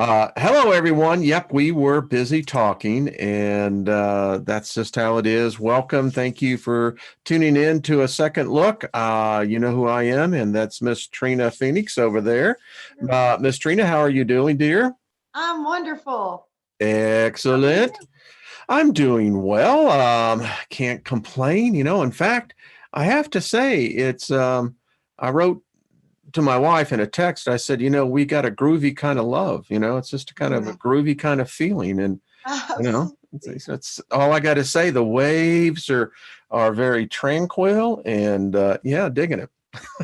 Hello, everyone. Yep, we were busy talking, and that's just how it is. Welcome. Thank you for tuning in to a second look. You know who I am, and that's Miss Trina Phoenix over there. Miss Trina, how are you doing, dear? I'm wonderful. How are you? Excellent. I'm doing well. Can't complain. In fact, I have to say, I wrote to my wife in a text. I said, we got a groovy kind of love. It's just a kind of a Mhm. groovy kind of feeling. And, Absolutely. that's all I got to say. The waves are very tranquil and, yeah, digging it.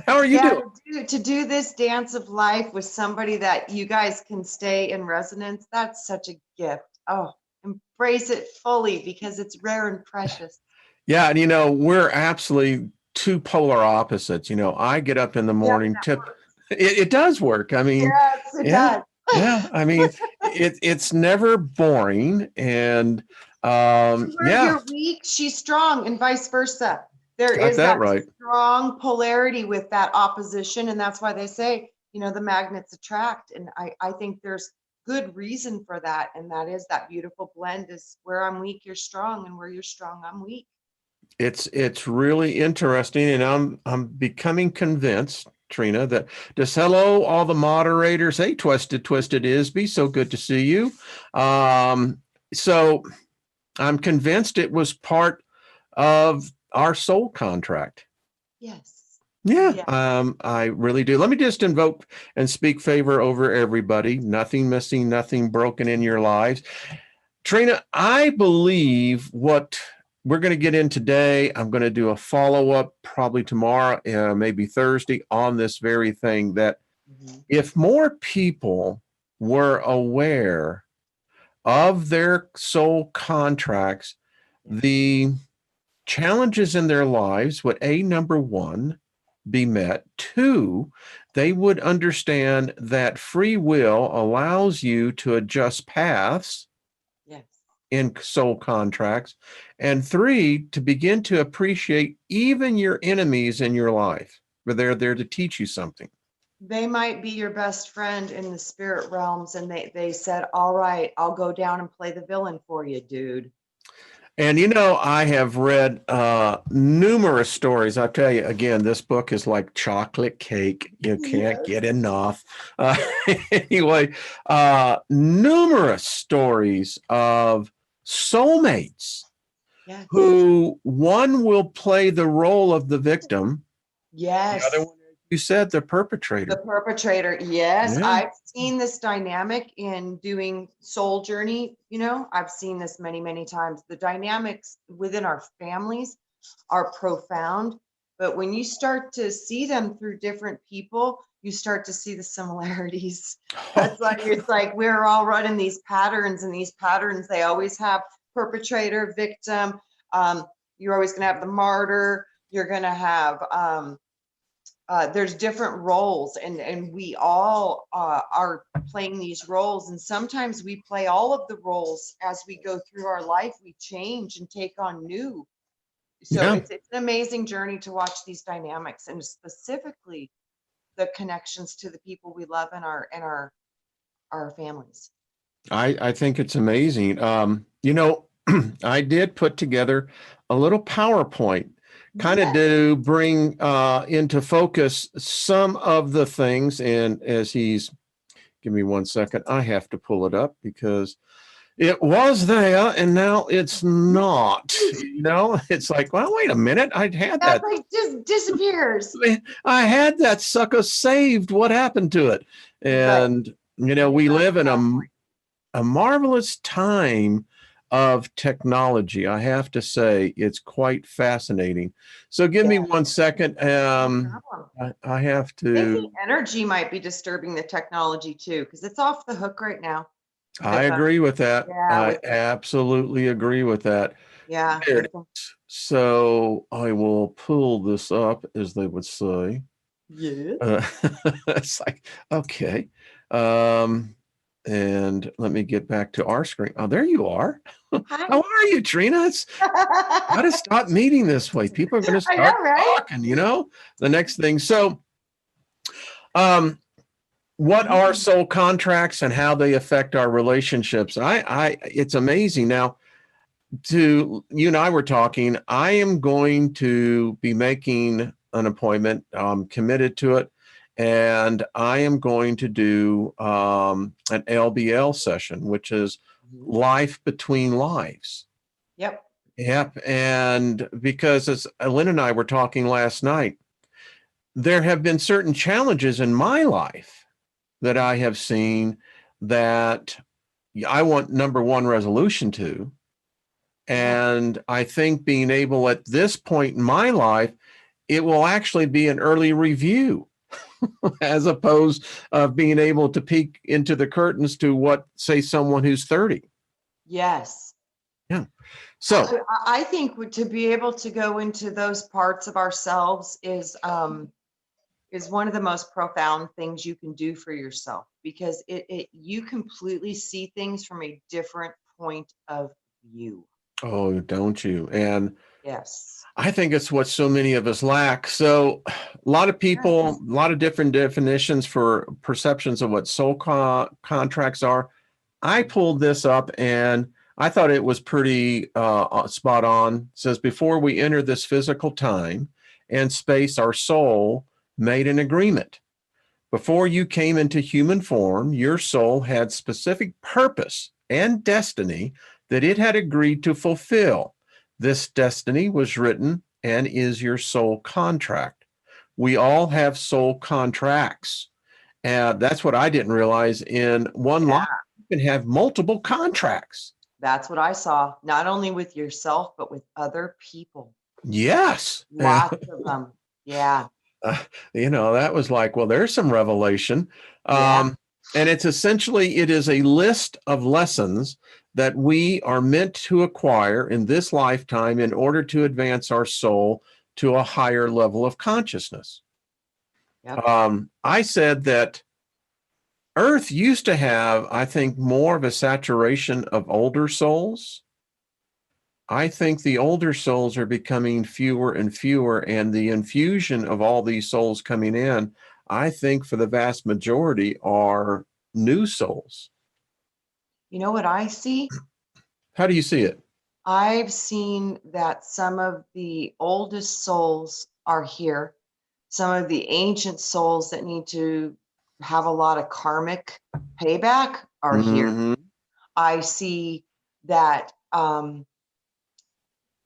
How are you Yeah, doing? to do this dance of life with somebody that you guys can stay in resonance, that's such a gift. Oh, embrace it fully because it's rare and precious. Yeah. And, we're absolutely two polar opposites. I get up in the Yeah, morning, that tip. works. It does work. I mean, Yes, it yeah, does. yeah. I mean, it's never boring. And, Where yeah, you're weak, she's strong, and vice versa. There got is that that right. strong polarity with that opposition, and that's why they say, the magnets attract. And I think there's good reason for that, and that is that beautiful blend is where I'm weak, you're strong, and where you're strong, I'm weak. It's really interesting, and I'm becoming convinced, Trina, that just hello, all the moderators. Hey, Twisted Isby, so good to see you. So I'm convinced it was part of our soul contract. Yes. Yeah, Yeah. I really do. Let me just invoke and speak favor over everybody. Nothing missing, nothing broken in your lives. Trina, I believe what we're going to get in today, I'm going to do a follow up probably tomorrow, maybe Thursday, on this very thing that Mhm. if more people were aware of their soul contracts, Yeah. the challenges in their lives would, number one, be met. Two, they would understand that free will allows you to adjust paths Yes. in soul contracts. And three, to begin to appreciate even your enemies in your life, but they're there to teach you something. They might be your best friend in the spirit realms, and they said, all right, I'll go down and play the villain for you, dude. And I have read numerous stories. I tell you again, this book is like chocolate cake. You can't Yes. get enough. Uh, anyway, numerous stories of soulmates Yes. who one will play the role of the victim, the other Yes. one, as you said, the The perpetrator. perpetrator. Yes. Yeah. I've seen this dynamic in doing soul journey. I've seen this many, many times. The dynamics within our families are profound. But when you start to see them through different people, you start to see the similarities. That's like it's like we're all running these patterns, and these patterns, they always have perpetrator, victim. Um, you're always going to have the martyr. You're going to have there's different roles, and we all are playing these roles, and sometimes we play all of the roles as we go through our life. We change and take on new. So Yeah. it's an amazing journey to watch these dynamics, and specifically the connections to the people we love in our families. I think it's amazing. I did put together a little PowerPoint kind of Yeah. to bring into focus some of the things. And give me 1 second, I have to pull it up because it was there and now it's not. It's like, well, wait a minute. That's like just disappears. I had that sucker saved. What happened to it? Right. And, And we here's live in our a marvelous time of technology. I have to say, it's quite fascinating. So give me yeah, 1 second. no problem. I have I think the to. energy might be disturbing the technology too, because it's off the hook right now. I With agree with that. yeah, I with absolutely agree with that. yeah, There with it is. So I will pull this up, as they would say. yes. Uh, it's like, okay. Um, and let me get back to our screen. Oh, there you are. Hi. How are you, Trina? It's got to stop meeting this way. People are going to I know, start right? talking, the next thing. So, um, what are soul contracts and how they affect our relationships. It's amazing. Now, you and I were talking, I am going to be making an appointment. I'm committed to it. And I am going to do an LBL session, which is life between lives. Yep. Yep. And because as Lynn and I were talking last night, there have been certain challenges in my life that I have seen that I want number one resolution to. And I think being able at this point in my life, it will actually be an early review as opposed of being able to peek into the curtains to what, say, someone who's 30. Yes. Yeah. So I think to be able to go into those parts of ourselves is one of the most profound things you can do for yourself, because you completely see things from a different point of view. oh, don't you? And Yes. I think it's what so many of us lack. So a lot of people, a lot of different definitions for perceptions of what soul contracts are. I pulled this up and I thought it was pretty spot on. It says, before we enter this physical time and space, our soul made an agreement. Before you came into human form, your soul had specific purpose and destiny that it had agreed to fulfill. This destiny was written and is your soul contract. We all have soul contracts. And that's what I didn't realize. In one life, you can have multiple contracts. That's what I saw, not only with yourself, but with other people. Yes. Lots of them. Yeah. That was like, well, there's some revelation. Yeah. And it is a list of lessons that we are meant to acquire in this lifetime in order to advance our soul to a higher level of consciousness. Yep. I said that Earth used to have, I think, more of a saturation of older souls. I think the older souls are becoming fewer and fewer, and the infusion of all these souls coming in, I think for the vast majority are new souls. You know what I see? How do you see it? I've seen that some of the oldest souls are here. Some of the ancient souls that need to have a lot of karmic payback are here. Mm-hmm. I see that I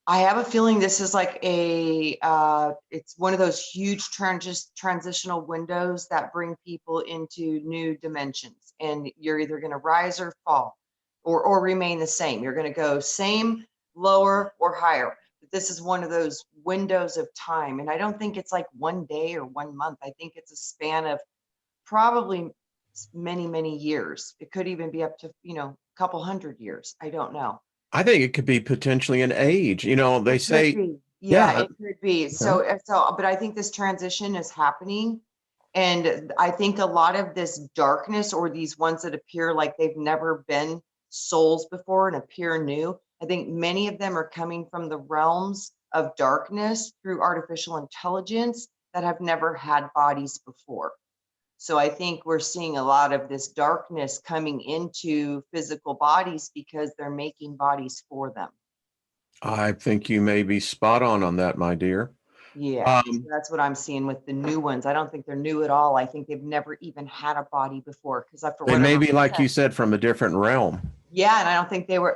have a feeling this is like it's one of those huge transitional windows that bring people into new dimensions, and you're either going to rise or fall, or remain the same. You're going to go same, lower, or higher. But this is one of those windows of time, and I don't think it's like one day or 1 month. I think it's a span of probably many, many years. It could even be up to, a couple hundred years. I don't know. I think it could be potentially an age. They It could say, be. Yeah, yeah. it could be. Okay. But I think this transition is happening. And I think a lot of this darkness, or these ones that appear like they've never been souls before and appear new, I think many of them are coming from the realms of darkness through artificial intelligence that have never had bodies before. So I think we're seeing a lot of this darkness coming into physical bodies because they're making bodies for them. I think you may be spot on that, my dear. Yeah, so that's what I'm seeing with the new ones. I don't think they're new at all. I think they've never even had a body before, because for They may whatever be, like reason, you said, from a different realm. yeah, and I don't think they were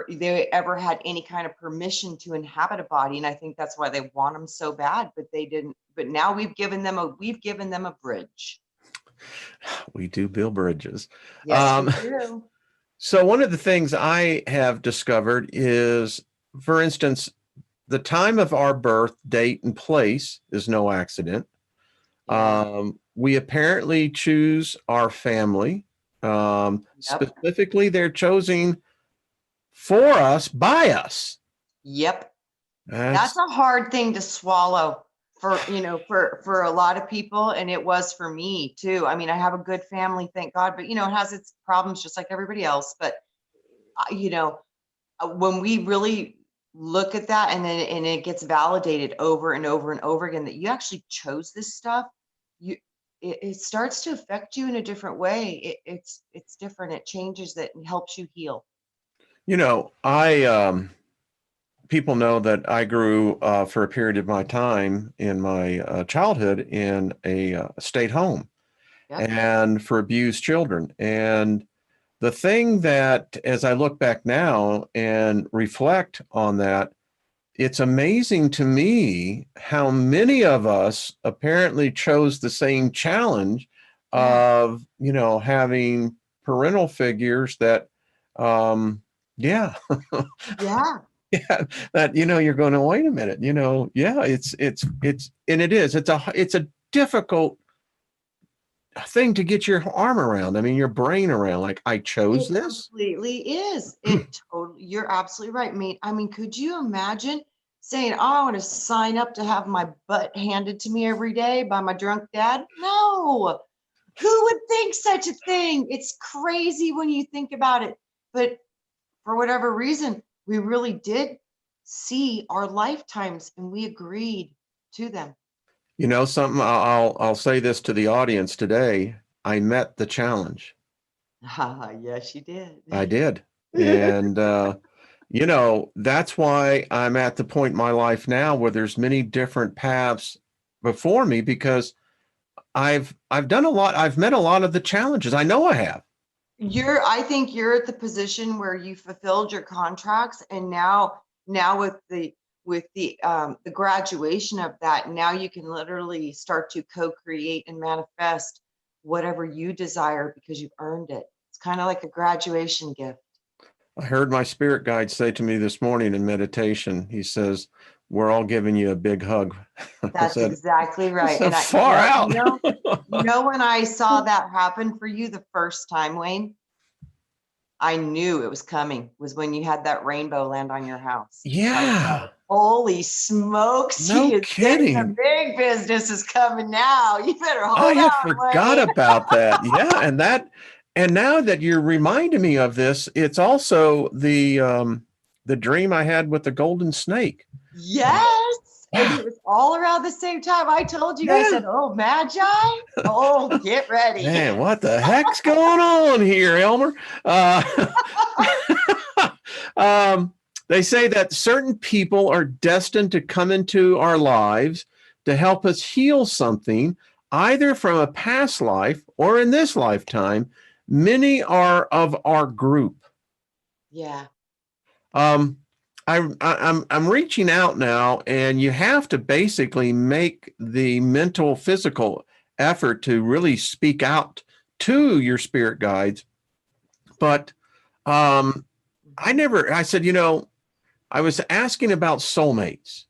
they ever had any kind of permission to inhabit a body, and I think that's why they want them so bad, but they didn't. But now we've given them a bridge. We do build bridges. Yes, we do. So one of the things I have discovered is, for instance, the time of our birth, date, and place is no accident. Yeah. We apparently choose our family. Yep. Specifically, they're chosen for us, by us. Yep. That's a hard thing to swallow for a lot of people, and it was for me too. I mean, I have a good family, thank God, but it has its problems just like everybody else. But when we really look at that, and it gets validated over and over and over again that you actually chose this stuff, it starts to affect you in a different way. It's different. It changes it and helps you heal. People know that I grew for a period of my time in my childhood in a state home Yep. and for abused children. And the thing that, as I look back now and reflect on that, it's amazing to me how many of us apparently chose the same challenge Yeah. of, having parental figures that, yeah, Yeah. yeah, that, you're going to wait a minute, yeah, and it's a difficult thing to get your arm around. I mean, your brain around, like, I chose It this. completely is. It totally, you're absolutely right, mate. I mean, could you imagine saying, "Oh, I want to sign up to have my butt handed to me every day by my drunk dad"? No. Who would think such a thing? It's crazy when you think about it. But for whatever reason, we really did see our lifetimes and we agreed to them. Something, I'll say this to the audience today. I met the challenge. Ah, yes, you did. I did. And, that's why I'm at the point in my life now where there's many different paths before me, because I've done a lot. I've met a lot of the challenges. I know I have. I think you're at the position where you fulfilled your contracts, and now with the graduation of that, now you can literally start to co-create and manifest whatever you desire because you've earned it. It's kind of like a graduation gift. I heard my spirit guide say to me this morning in meditation, he says, "We're all giving you a big hug." I That's said, exactly right. so And I, far out. when I saw that happen for you the first time, Wayne, I knew it was coming, was when you had that rainbow land on your house. I was Yeah. like, holy smokes, No he is getting the kidding. big business is coming now. You better I hold had on, forgot Wayne. about that. Yeah, and now that you're reminding me of this, it's also the dream I had with the golden snake. Yes. And Wow. it was all around the same time. I told you, I Yeah. said, oh, Magi. Oh, get ready. Man, what the heck's going on here, Elmer? Uh, um, they say that certain people are destined to come into our lives to help us heal something, either from a past life or in this lifetime. Many are of our group. Yeah. Um, I'm reaching out now, and you have to basically make the mental, physical effort to really speak out to your spirit guides. But Mhm. I said, I was asking about soulmates.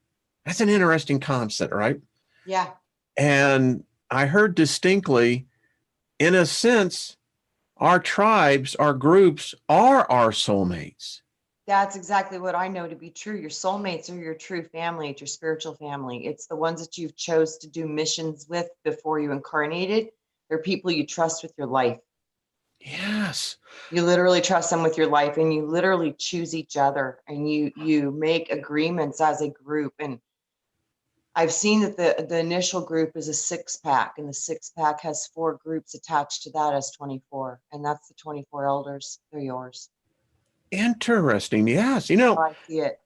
That's an interesting concept, right? Yeah. And I heard distinctly, in a sense, our tribes, our groups are our soulmates. That's exactly what I know to be true. Your soulmates are your true family. It's your spiritual family. It's the ones that you've chose to do missions with before you incarnated. They're people you trust with your life. Yes. You literally trust them with your life, and you literally choose each other, and you make agreements as a group. And I've seen that the initial group is a 6-pack, and the 6-pack has 4 groups attached to that as 24, and that's the 24 elders. They're yours. Interesting. Yes. Oh, I see it.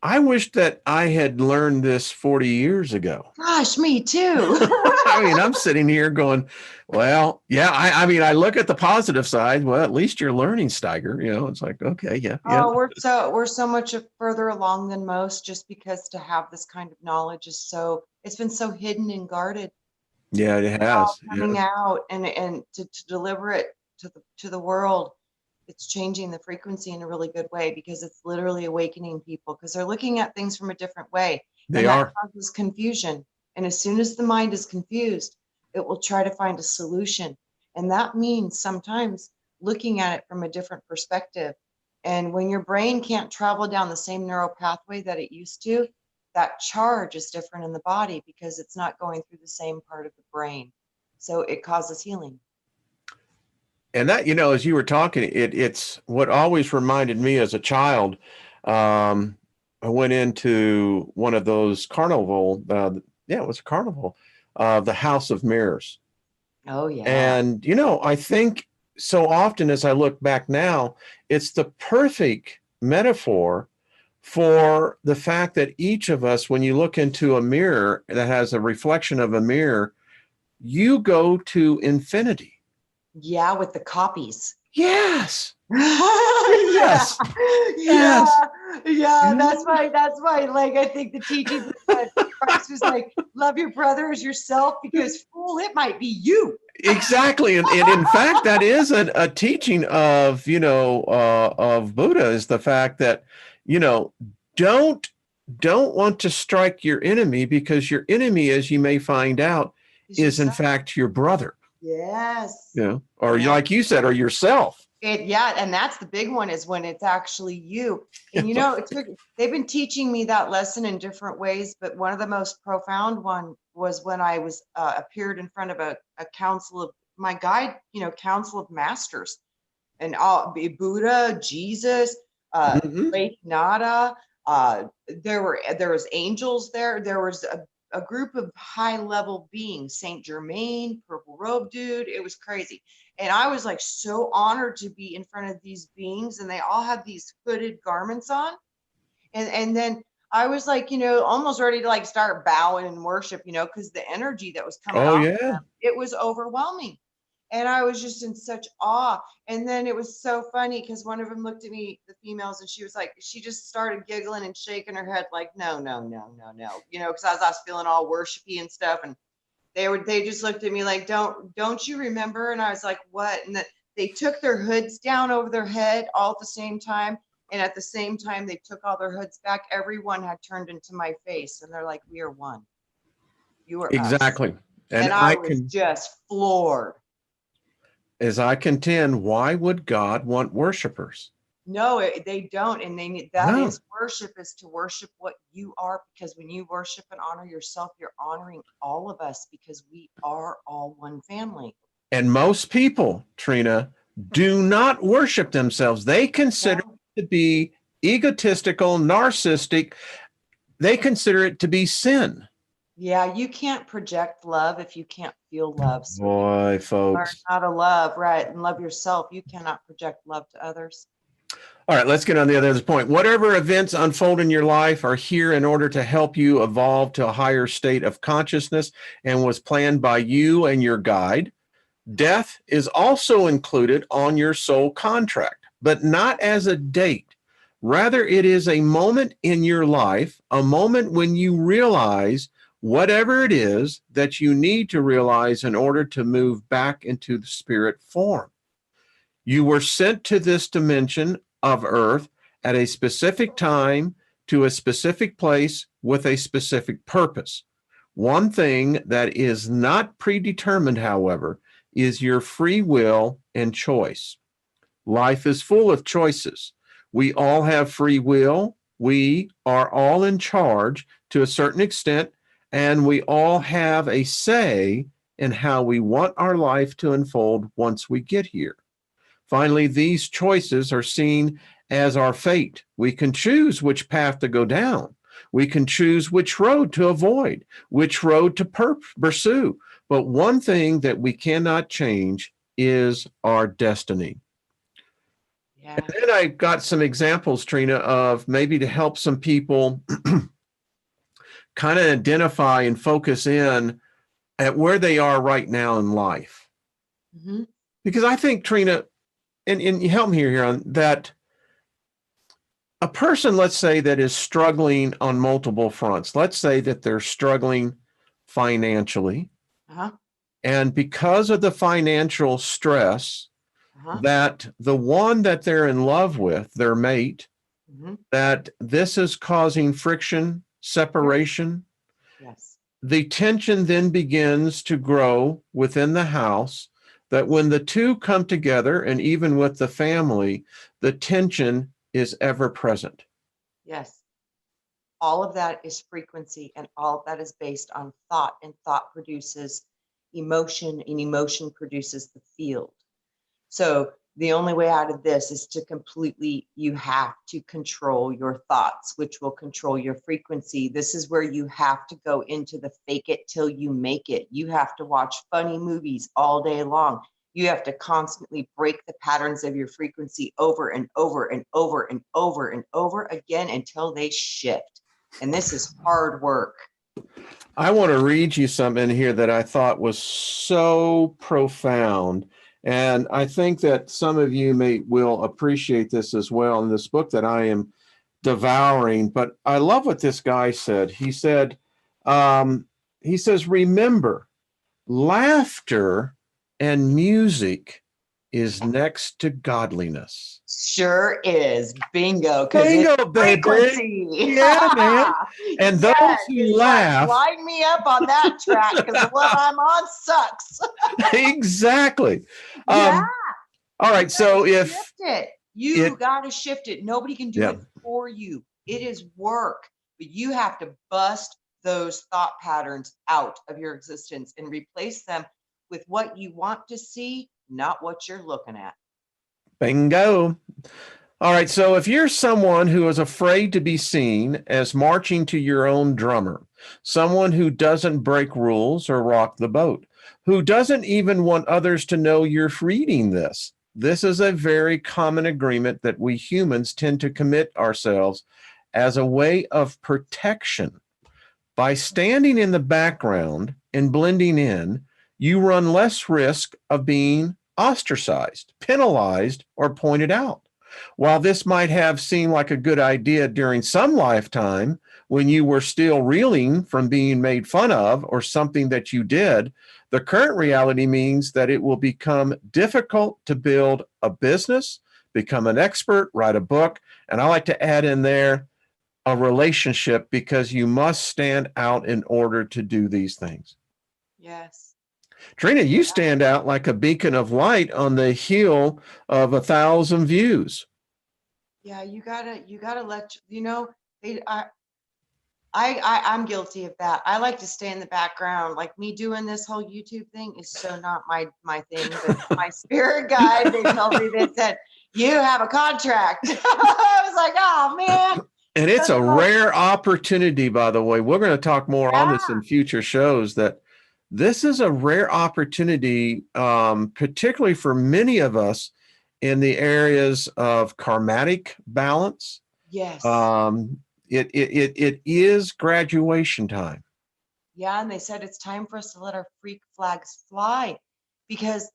I wish that I had learned this 40 years ago. Gosh, me too. I mean, I'm sitting here going, well, yeah, I mean, I look at the positive side. Well, at least you're learning, Steiger. It's like, okay, yeah, yeah. Oh, we're so much further along than most, just because to have this kind of knowledge is it's been so hidden and guarded. Yeah, it has. Yeah. Coming out and to deliver it to the world, it's changing the frequency in a really good way, because it's literally awakening people, because they're looking at things from a different way, They and that are. causes confusion. And as soon as the mind is confused, it will try to find a solution, and that means sometimes looking at it from a different perspective. And when your brain can't travel down the same neural pathway that it used to, that charge is different in the body because it's not going through the same part of the brain. So it causes healing. And that, as you were talking, it's what always reminded me as a child. I went into one of those carnival. Yeah, it was a carnival the House of Mirrors. Oh, yeah. And, I think so often as I look back now, it's the perfect metaphor for the fact that each of us, when you look into a mirror that has a reflection of a mirror, you go to infinity. Yeah, with the copies. Yes. Yeah, Yes. yeah, Yes. yeah. That's why. Like, I think the teaching that Christ was like, love your brother as yourself, because fool, it might be you. Exactly. And in fact, that is a teaching of, of Buddha, is the fact that, you know, don't want to strike your enemy, because your enemy, as you may find out, It's is in yourself. fact your brother, Yes. or Yeah. like you said, or yourself. Yeah, and that's the big one, is when it's actually you. And they've been teaching me that lesson in different ways, but one of the most profound one was when I was appeared in front of a council of my guide, council of masters, and all Buddha, Jesus, Mhm. Lake Nada. There was angels there. There was a group of high level beings, Saint Germain, purple robe dude. It was crazy. And I was like so honored to be in front of these beings, and they all had these hooded garments on. And then I was like, almost ready to like start bowing and worship, because the energy that was coming Oh, off of yeah. them, it was overwhelming. And I was just in such awe. And then it was so funny because one of them looked at me, the females, and she was like, she just started giggling and shaking her head like, no, no, no, no, no, because I was feeling all worshipy and stuff. And they just looked at me like, don't you remember? And I was like, what? And they took their hoods down over their head all at the same time. And at the same time, they took all their hoods back. Everyone had turned into my face, and they're like, we are one. You are us. Exactly. And And I was just floored. as I contend, why would God want worshipers? No, they don't. And that No. is worship, is to worship what you are, because when you worship and honor yourself, you're honoring all of us, because we are all one family. And most people, Trina, do not worship themselves. They consider it to be egotistical, narcissistic. They consider it to be sin. Yeah, you can't project love if you can't feel love. So you Boy, learn folks. how to love, right? And love yourself. You cannot project love to others. All right, let's get on the other point. Whatever events unfold in your life are here in order to help you evolve to a higher state of consciousness, and was planned by you and your guide. Death is also included on your soul contract, but not as a date. Rather, it is a moment in your life, a moment when you realize whatever it is that you need to realize in order to move back into the spirit form. You were sent to this dimension of Earth at a specific time, to a specific place, with a specific purpose. One thing that is not predetermined, however, is your free will and choice. Life is full of choices. We all have free will. We are all in charge to a certain extent, and we all have a say in how we want our life to unfold once we get here. Finally, these choices are seen as our fate. We can choose which path to go down. We can choose which road to avoid, which road to pursue. But one thing that we cannot change is our destiny. Yeah. And then I got some examples, Trina, of maybe to help some people kind of identify and focus in at where they are right now in life. Mm-hmm. Because I think, Trina, and you help me here on that, a person, let's say, that is struggling on multiple fronts, let's say that they're struggling financially. Uh-huh. And because of the financial stress, Uh-huh. that the one that they're in love with, their mate, Mm-hmm. that this is causing friction, separation. Yes. The tension then begins to grow within the house, that when the two come together, and even with the family, the tension is ever present. Yes. All of that is frequency, and all of that is based on thought, and thought produces emotion, and emotion produces the field. So The only way out of this is to you have to control your thoughts, which will control your frequency. This is where you have to go into the fake it till you make it. You have to watch funny movies all day long. You have to constantly break the patterns of your frequency over and over and over and over and over again until they shift. And this is hard work. I want to read you something here that I thought was so profound. And I think that some of you will appreciate this as well in this book that I am devouring. But I love what this guy said. He said, remember, laughter and music is next to godliness. Sure is. Bingo. Bingo, baby. Frequency. Yeah, man. And those who laugh. Line me up on that track because what I'm on sucks. Exactly. Yeah. All right. So if shift it, you got to shift it. Nobody can do it for you. It is work, but you have to bust those thought patterns out of your existence and replace them with what you want to see, not what you're looking at. Bingo. All right. So if you're someone who is afraid to be seen as marching to your own drummer, someone who doesn't break rules or rock the boat, who doesn't even want others to know you're reading this, this is a very common agreement that we humans tend to commit ourselves as a way of protection. By standing in the background and blending in, you run less risk of being ostracized, penalized, or pointed out. While this might have seemed like a good idea during some lifetime when you were still reeling from being made fun of or something that you did, the current reality means that it will become difficult to build a business, become an expert, write a book, and I like to add in there a relationship, because you must stand out in order to do these things. Yes. Trina, you stand out like a beacon of light on the hill of 1,000 views. Yeah, you gotta let I'm guilty of that. I like to stay in the background. Like me doing this whole YouTube thing is so not my thing. But my spirit guide, they told me, they said, you have a contract. I was like, oh man. And it's a rare opportunity, by the way. We're going to talk more on this in future shows, that this is a rare opportunity, particularly for many of us in the areas of karmatic balance. Yes. It is graduation time. Yeah, and they said it's time for us to let our freak flags fly, because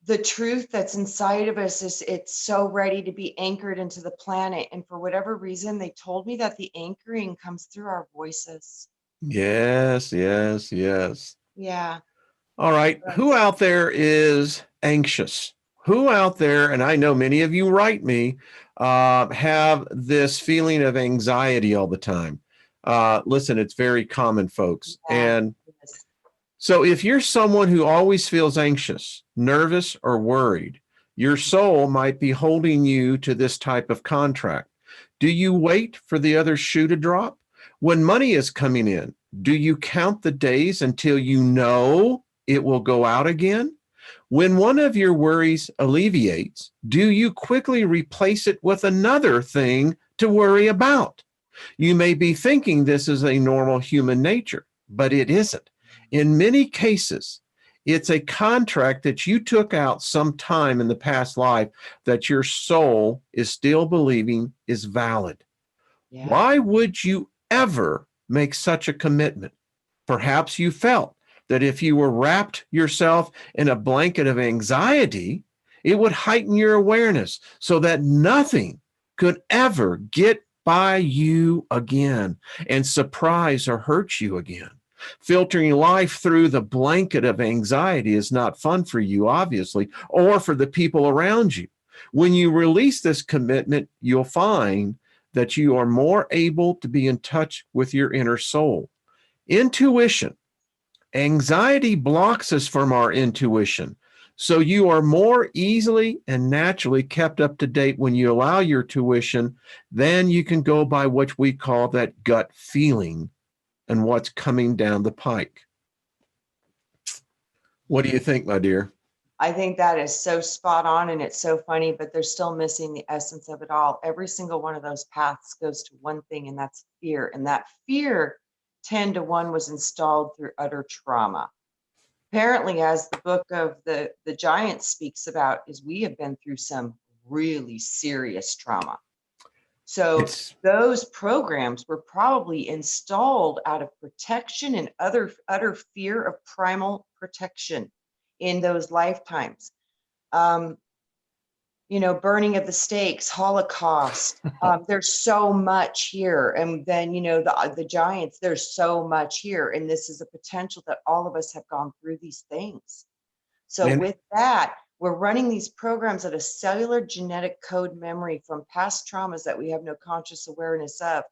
the truth that's inside of us it's so ready to be anchored into the planet. And for whatever reason, they told me that the anchoring comes through our voices. Yes. Yeah. All right. Who out there is anxious? Who out there, and I know many of you write me, have this feeling of anxiety all the time? Listen, it's very common, folks. Yeah. And so if you're someone who always feels anxious, nervous, or worried, your soul might be holding you to this type of contract. Do you wait for the other shoe to drop? When money is coming in, do you count the days until you know it will go out again? When one of your worries alleviates, do you quickly replace it with another thing to worry about? You may be thinking this is a normal human nature, but it isn't. In many cases, it's a contract that you took out sometime in the past life that your soul is still believing is valid. Yeah. Why would you ever make such a commitment? Perhaps you felt that if you were wrapped yourself in a blanket of anxiety, it would heighten your awareness so that nothing could ever get by you again and surprise or hurt you again. Filtering life through the blanket of anxiety is not fun for you, obviously, or for the people around you. When you release this commitment, you'll find that you are more able to be in touch with your inner soul. Intuition. Anxiety blocks us from our intuition. So you are more easily and naturally kept up to date when you allow your tuition. Then you can go by what we call that gut feeling and what's coming down the pike. What do you think, my dear? I think that is so spot on, and it's so funny, but they're still missing the essence of it all. Every single one of those paths goes to one thing, and that's fear. And that fear 10 to 1 was installed through utter trauma. Apparently, as the book of the Giants speaks about, is we have been through some really serious trauma. So those programs were probably installed out of protection and utter fear of primal protection in those lifetimes. You know, burning of the stakes, Holocaust. There's so much here. And then, you know, the Giants, there's so much here. And this is a potential that all of us have gone through these things. So with that, we're running these programs at a cellular genetic code memory from past traumas that we have no conscious awareness of.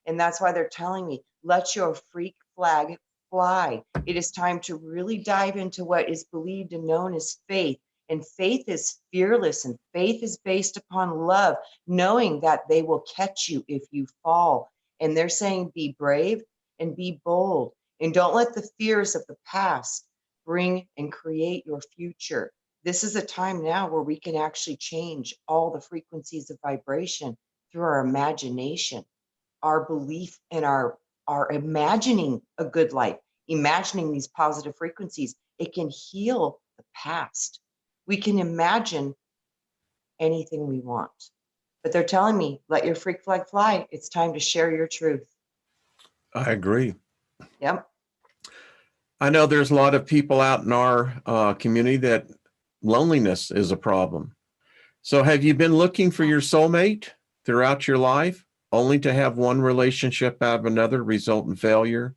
And that's why they're telling me, let your freak flag fly. It is time to really dive into what is believed and known as faith. And faith is fearless, and faith is based upon love, knowing that they will catch you if you fall. And they're saying, be brave and be bold, and don't let the fears of the past bring and create your future. This is a time now where we can actually change all the frequencies of vibration through our imagination, our belief in our imagining a good life, imagining these positive frequencies. It can heal the past. We can imagine anything we want. But they're telling me, let your freak flag fly. It's time to share your truth. I agree. Yep. I know there's a lot of people out in our community that loneliness is a problem. So have you been looking for your soulmate throughout your life, only to have one relationship out of another result in failure?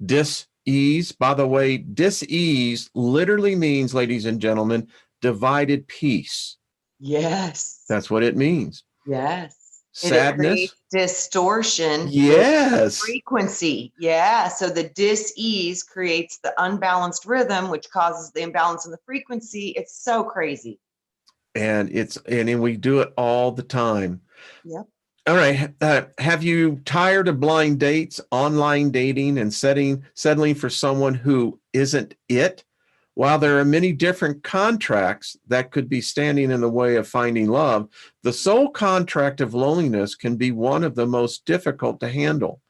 Dis-ease, by the way, dis-ease literally means, ladies and gentlemen, divided peace. Yes. That's what it means. Yes. Sadness. Distortion. Yes. Frequency. Yeah. So the dis-ease creates the unbalanced rhythm, which causes the imbalance in the frequency. It's so crazy. And we do it all the time. Yep. All right. Have you tired of blind dates, online dating, and settling for someone who isn't it? While there are many different contracts that could be standing in the way of finding love, the soul contract of loneliness can be one of the most difficult to handle.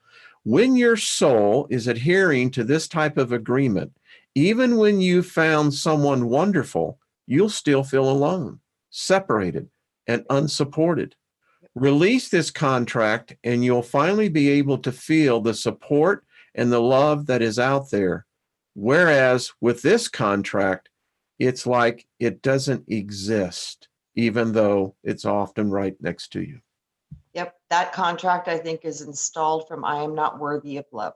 When your soul is adhering to this type of agreement, even when you found someone wonderful, you'll still feel alone, separated, and unsupported. Release this contract and you'll finally be able to feel the support and the love that is out there. Whereas with this contract, it's like it doesn't exist, even though it's often right next to you. Yep. That contract, I think, is installed from I am not worthy of love.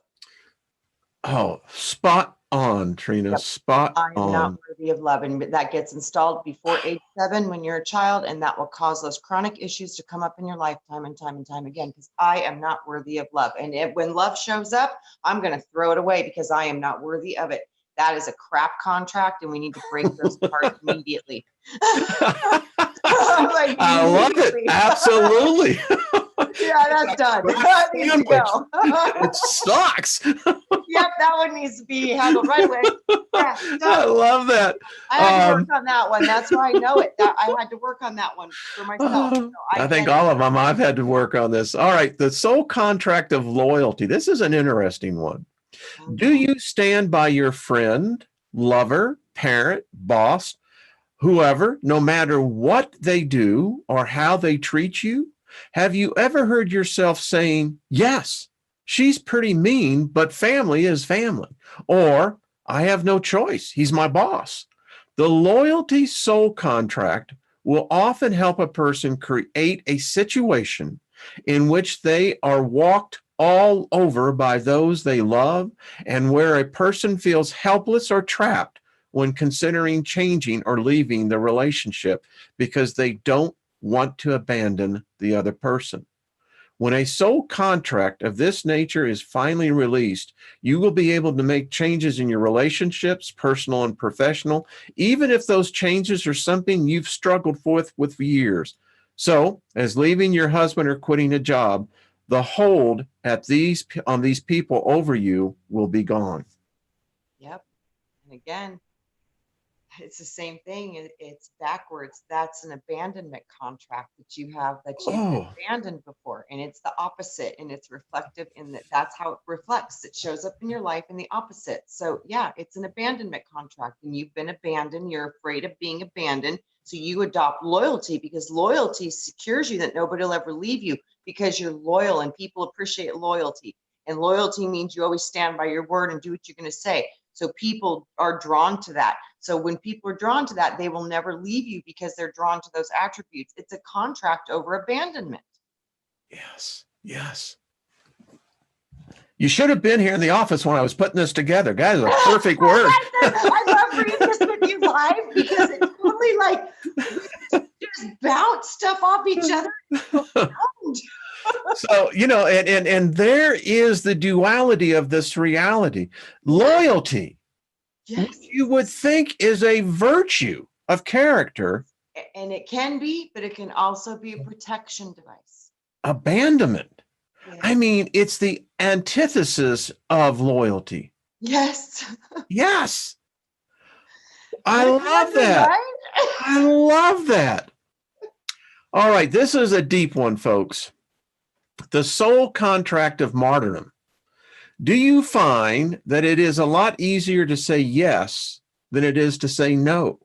Oh, spot on, Trina. Yep. Spot I am on. not worthy of love. And that gets installed before age 7 when you're a child. And that will cause those chronic issues to come up in your lifetime and time again, because I am not worthy of love. And when love shows up, I'm going to throw it away because I am not worthy of it. That is a crap contract, and we need to break those apart immediately. Like, I love it. Absolutely. Yeah, that's done. That needs to go. It sucks. Yep, that one needs to be handled right away. Yeah, I love that. I had to work on that one. That's why I know it. I had to work on that one for myself. So I think all of them, I've had to work on this. All right. The soul contract of loyalty. This is an interesting one. Do you stand by your friend, lover, parent, boss, whoever, no matter what they do or how they treat you? Have you ever heard yourself saying, yes, she's pretty mean, but family is family? Or, I have no choice. He's my boss. The loyalty soul contract will often help a person create a situation in which they are walked all over by those they love, and where a person feels helpless or trapped when considering changing or leaving the relationship because they don't want to abandon the other person. When a soul contract of this nature is finally released, you will be able to make changes in your relationships, personal and professional, even if those changes are something you've struggled with for years. So, as leaving your husband or quitting a job, the hold on these people over you will be gone. Yep. And again, It's the same thing. It's backwards. That's an abandonment contract that you have, that you've been Oh, abandoned before. And it's the opposite. And it's reflective in that. That's how it reflects. It shows up in your life in the opposite. So yeah, it's an abandonment contract, and you've been abandoned. You're afraid of being abandoned. So you adopt loyalty, because loyalty secures you that nobody will ever leave you, because you're loyal, and people appreciate loyalty. And loyalty means you always stand by your word and do what you're going to say. So people are drawn to that. So when people are drawn to that, they will never leave you, because they're drawn to those attributes. It's a contract over abandonment. yes, yes. You should have been here in the office when I was putting this together. Guys, a perfect word. I love reading this with you live, because it's totally like just bounce stuff off each other. So, and there is the duality of this reality. Loyalty, Yes. which you would think is a virtue of character. And it can be, but it can also be a protection device. Abandonment. Yes. I mean, it's the antithesis of loyalty. Yes. Yes. I love that. Right? I love that. All right. This is a deep one, folks. The soul contract of martyrdom. Do you find that it is a lot easier to say yes than it is to say no?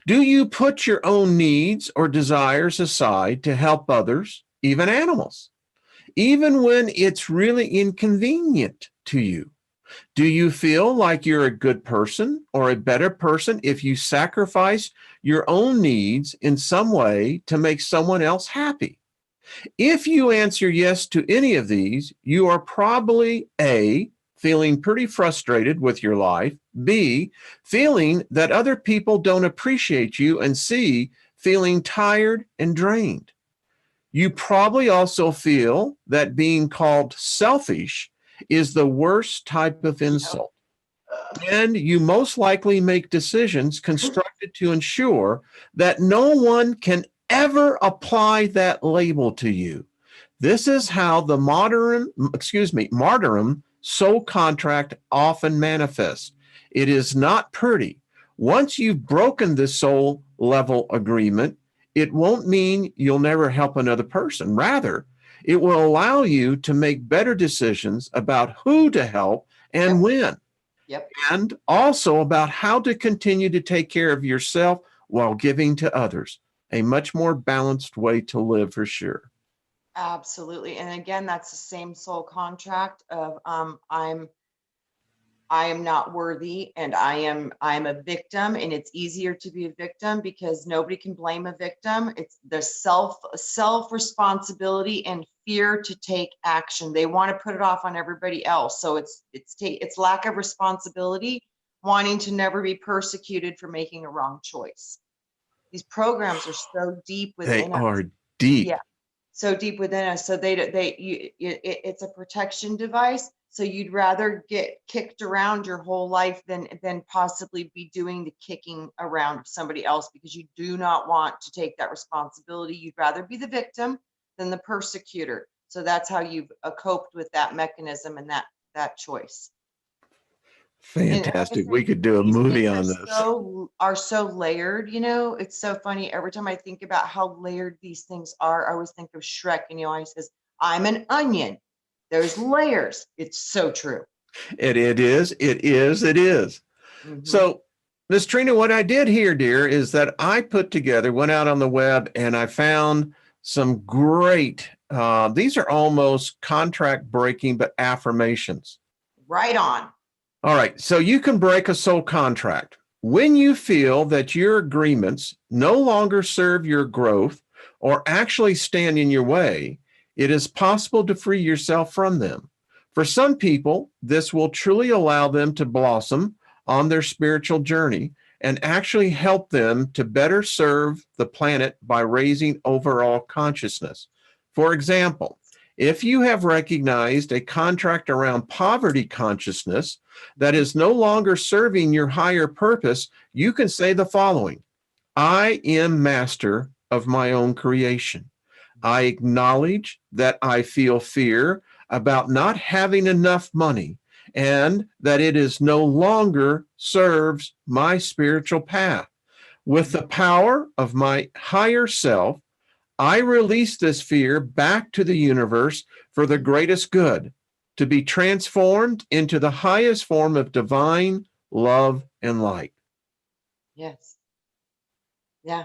Do you put your own needs or desires aside to help others, even animals, even when it's really inconvenient to you? Do you feel like you're a good person or a better person if you sacrifice your own needs in some way to make someone else happy? If you answer yes to any of these, you are probably A, feeling pretty frustrated with your life, B, feeling that other people don't appreciate you, and C, feeling tired and drained. You probably also feel that being called selfish is the worst type of insult. And you most likely make decisions constructed to ensure that no one can ever apply that label to you. This is how the martyrdom soul contract often manifests. It is not pretty. Once you've broken the soul level agreement, it won't mean you'll never help another person. Rather, it will allow you to make better decisions about who to help and when. Yep. And also about how to continue to take care of yourself while giving to others. A much more balanced way to live, for sure. Absolutely. And again, that's the same soul contract of I am not worthy, and I'm a victim. And it's easier to be a victim because nobody can blame a victim. It's the self responsibility and fear to take action. They want to put it off on everybody else. So it's lack of responsibility, wanting to never be persecuted for making a wrong choice. These programs are so deep within They us. are deep. Yeah, so deep within us. So it's a protection device. So you'd rather get kicked around your whole life than possibly be doing the kicking around of somebody else, because you do not want to take that responsibility. You'd rather be the victim than the persecutor. So that's how you've coped with that mechanism and that choice. Fantastic. We could do a These movie things on this. are so layered, it's so funny. Every time I think about how layered these things are, I always think of Shrek, and he always says, I'm an onion. There's layers. It's so true. It is. Mhm. So, Miss Trina, what I did here, dear, is that I went out on the web, and I found some great, these are almost contract breaking, but affirmations. Right on. All right. So you can break a soul contract when you feel that your agreements no longer serve your growth or actually stand in your way. It is possible to free yourself from them. For some people, this will truly allow them to blossom on their spiritual journey and actually help them to better serve the planet by raising overall consciousness. For example, if you have recognized a contract around poverty consciousness that is no longer serving your higher purpose, you can say the following: I am master of my own creation. I acknowledge that I feel fear about not having enough money, and that it is no longer serves my spiritual path. With the power of my higher self, I release this fear back to the universe for the greatest good, to be transformed into the highest form of divine love and light. Yes. Yeah.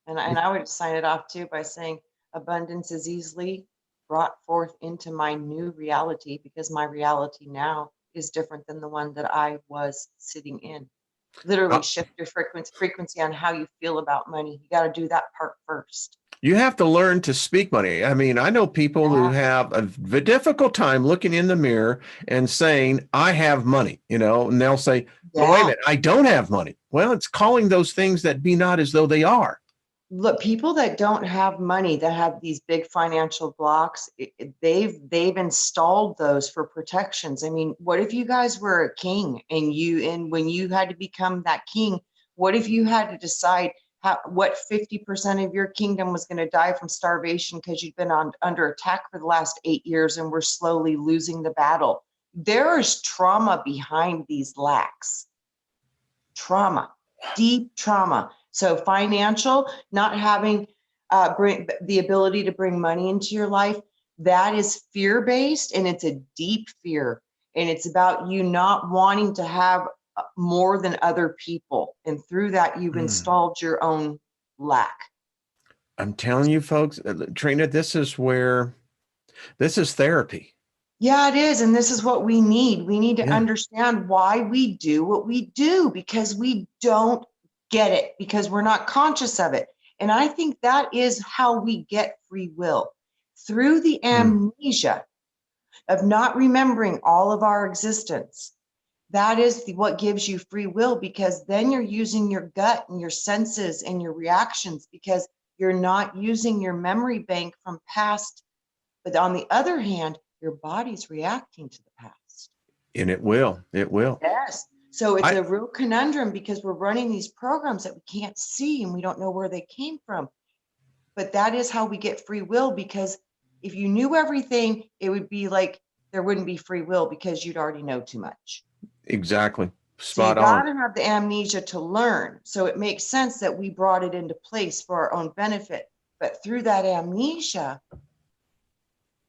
And I would sign it off too by saying abundance is easily brought forth into my new reality, because my reality now is different than the one that I was sitting in. Literally Uh, shift your frequency on how you feel about money. You got to do that part first. You have to learn to speak money. I mean, I know people who have a difficult time looking in the mirror and saying, I have money, and they'll say, but wait a minute, I don't have money. Well, it's calling those things that be not as though they are. Look, people that don't have money, that have these big financial blocks, they've installed those for protections. I mean, what if you guys were a king and when you had to become that king, what if you had to decide what 50% of your kingdom was going to die from starvation because you'd been under attack for the last 8 years and we're slowly losing the battle? There is trauma behind these lacks. Trauma, deep trauma. So financial, not having bring the ability to bring money into your life, that is fear-based, and it's a deep fear. And it's about you not wanting to have more than other people. And through that, you've installed your own lack. I'm telling you, folks, Trina, this is therapy. Yeah, it is. And this is what we need. We need to understand why we do what we do, because we don't get it, because we're not conscious of it. And I think that is how we get free will, through the amnesia of not remembering all of our existence. That is what gives you free will, because then you're using your gut and your senses and your reactions, because you're not using your memory bank from past. But on the other hand, your body's reacting to the past. And it will. Yes. So it's a real conundrum, because we're running these programs that we can't see and we don't know where they came from. But that is how we get free will, because if you knew everything, it would be like there wouldn't be free will, because you'd already know too much. Exactly. So you got to have the amnesia to learn. So it makes sense that we brought it into place for our own benefit. But through that amnesia,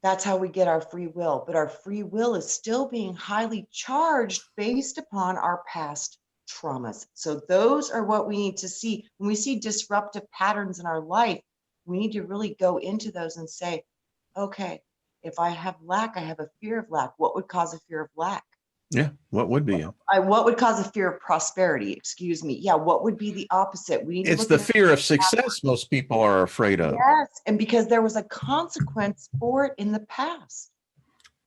that's how we get our free will. But our free will is still being highly charged based upon our past traumas. So those are what we need to see. When we see disruptive patterns in our life, we need to really go into those and say, okay, if I have lack, I have a fear of lack. What would cause a fear of lack? Yeah, what would be? What would cause a fear of prosperity? Excuse me. Yeah, what would be the opposite? We need It's the fear of success most people are afraid of. Yes, and because there was a consequence for it in the past.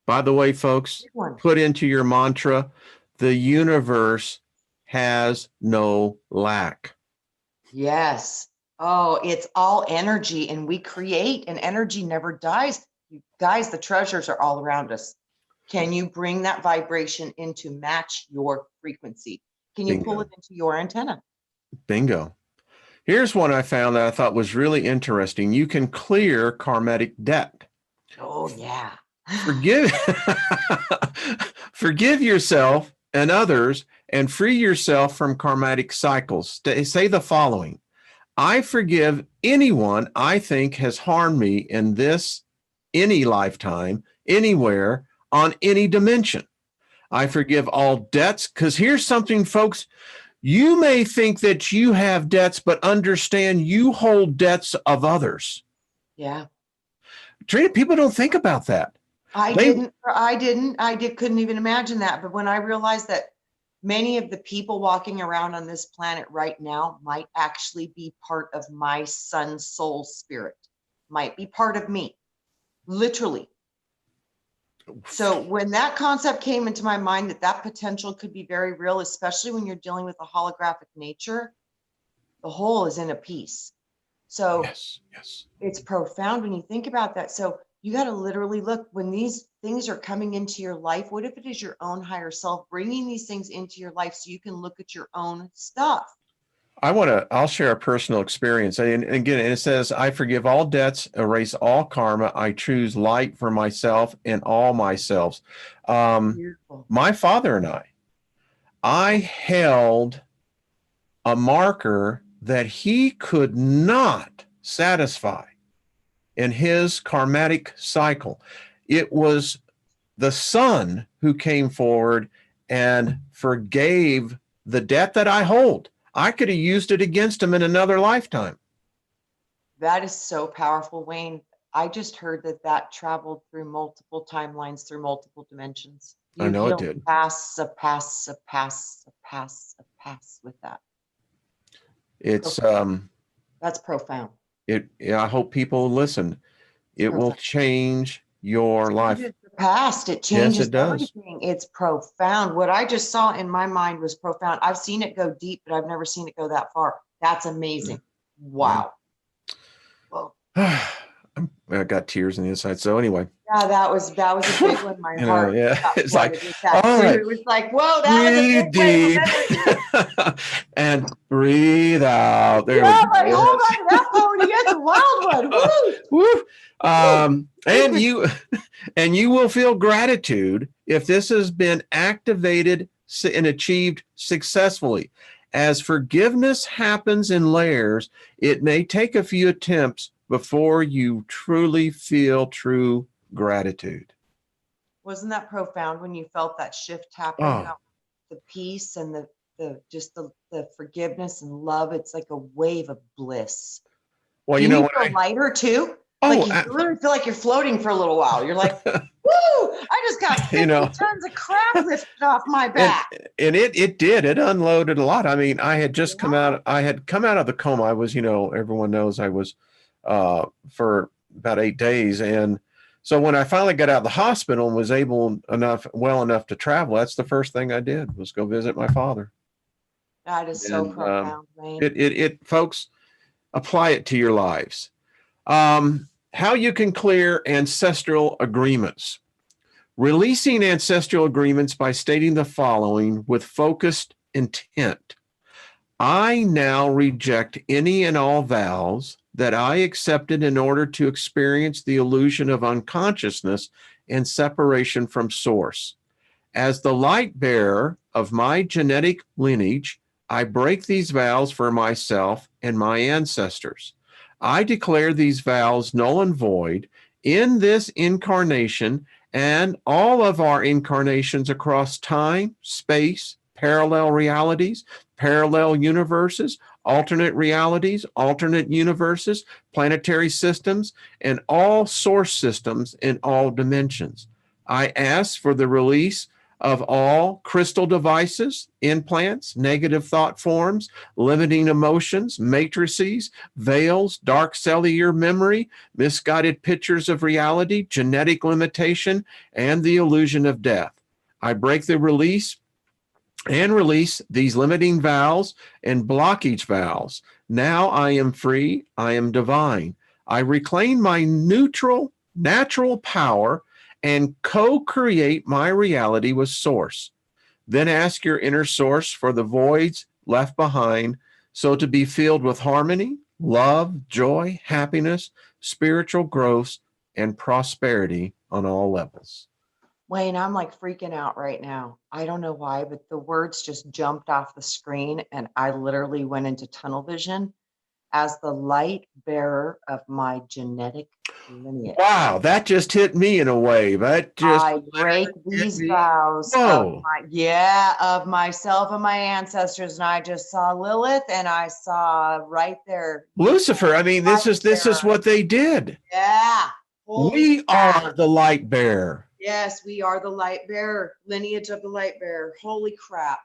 By the way, folks, put into your mantra, the universe has no lack. Yes. Oh, it's all energy, and we create, and energy never dies. You guys, the treasures are all around us. Can you bring that vibration in to match your frequency? Can you pull it into your antenna? Bingo. Here's one I found that I thought was really interesting. You can clear karmic debt. Oh, yeah. Forgive yourself and others and free yourself from karmic cycles. Say the following: I forgive anyone I think has harmed me in this, any lifetime, anywhere, on any dimension. I forgive all debts, because here's something, folks. You may think that you have debts, but understand you hold debts of others. Yeah. Trina, people don't think about that. I couldn't even imagine that. But when I realized that many of the people walking around on this planet right now might actually be part of my son's soul spirit, might be part of me, literally. So when that concept came into my mind, that potential could be very real, especially when you're dealing with a holographic nature, the whole is in a piece. So yes. It's profound when you think about that. So you got to literally look, when these things are coming into your life, what if it is your own higher self bringing these things into your life so you can look at your own stuff? I'll share a personal experience. And again, it says, I forgive all debts, erase all karma. I choose light for myself and all myself. Beautiful. My father and I held a marker that he could not satisfy in his karmatic cycle. It was the son who came forward and forgave the debt that I hold. I could have used it against him in another lifetime. That is so powerful, Wayne. I just heard that traveled through multiple timelines, through multiple dimensions. I You know it heal did. past with that. It's That's profound. I hope people listen. It will change your life. Changes the past. It Yes, changes it does. everything. It's profound. What I just saw in my mind was profound. I've seen it go deep, but I've never seen it go that far. That's amazing. Wow. Well, I got tears in the inside. So anyway. yeah, that was a big one. My heart. Yeah. It's like, that all too. right. It was like, whoa, that Breathe deep and breathe out. There yeah, we like, go. hold on to that pony. That's a wild one. Woo! Woo. And you will feel gratitude if this has been activated and achieved successfully. As forgiveness happens in layers, it may take a few attempts before you truly feel true gratitude. Wasn't that profound when you felt that shift happen? Oh. The peace and the forgiveness and love. It's like a wave of bliss. Well, Can you feel lighter too? Like you really feel like you're floating for a little while. You're like, woo! I just got 50 tons of crap lifted off my back. And it did. It unloaded a lot. I mean, I had just come out. I had come out of the coma. I was, everyone knows I was for about 8 days, and so when I finally got out of the hospital and was well enough to travel, that's the first thing I did was go visit my father. That is so profound, man. Folks, apply it to your lives. How you can clear ancestral agreements. Releasing ancestral agreements by stating the following with focused intent. I now reject any and all vows that I accepted in order to experience the illusion of unconsciousness and separation from source. As the light bearer of my genetic lineage, I break these vows for myself and my ancestors. I declare these vows null and void in this incarnation and all of our incarnations across time, space, parallel realities, parallel universes, alternate realities, alternate universes, planetary systems, and all source systems in all dimensions. I ask for the release of all crystal devices, implants, negative thought forms, limiting emotions, matrices, veils, dark cellular memory, misguided pictures of reality, genetic limitation, and the illusion of death. I break the release these limiting vows and blockage vows. Now I am free. I am divine. I reclaim my natural power and co-create my reality with source. Then ask your inner source for the voids left behind, so to be filled with harmony, love, joy, happiness, spiritual growth, and prosperity on all levels. Wayne, I'm like freaking out right now. I don't know why, but the words just jumped off the screen and I literally went into tunnel vision as the light bearer of my genetic lineage. Wow, that just hit me in a way. I break these vows of myself and my ancestors. And I just saw Lilith and I saw right there Lucifer. I mean, this is what they did. Yeah. We are the light bearer. Yes, we are the light bearer, lineage of the light bearer. Holy crap.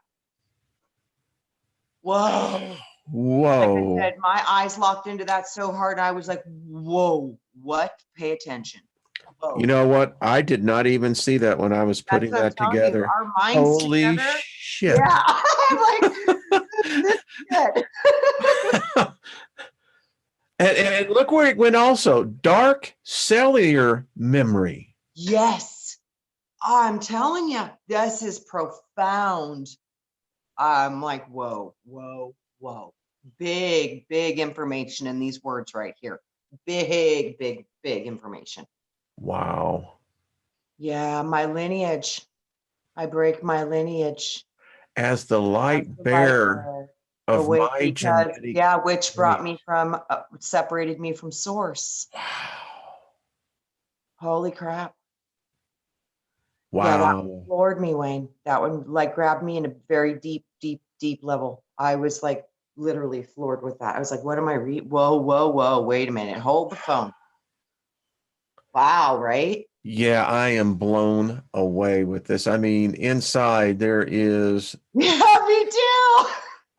Whoa. Whoa. Like I said, my eyes locked into that so hard. I was like, whoa, what? Pay attention. Whoa. You know what? I did not even see that when I was putting that together. Our minds Holy together. shit. Yeah. I'm like, this is good. And look where it went also. Dark cellular memory. Yes. I'm telling you, this is profound. I'm like, whoa, whoa, whoa. big, big information in these words right here. Big, big, big information. Wow. Yeah, my lineage. I break my lineage As the as light the light bearer bearer of awake my because, genetic yeah, which brought me lineage. from, separated me from source. Wow. Holy crap. Yeah, that one Wow. floored me, Wayne. That one like grabbed me in a very deep, deep, deep level. I was like literally floored with that. I was like, what am I Whoa, whoa, whoa. Wait a minute. Hold the phone. Wow, right? Yeah, I am blown away with this. I mean, inside there is, Yeah, me too.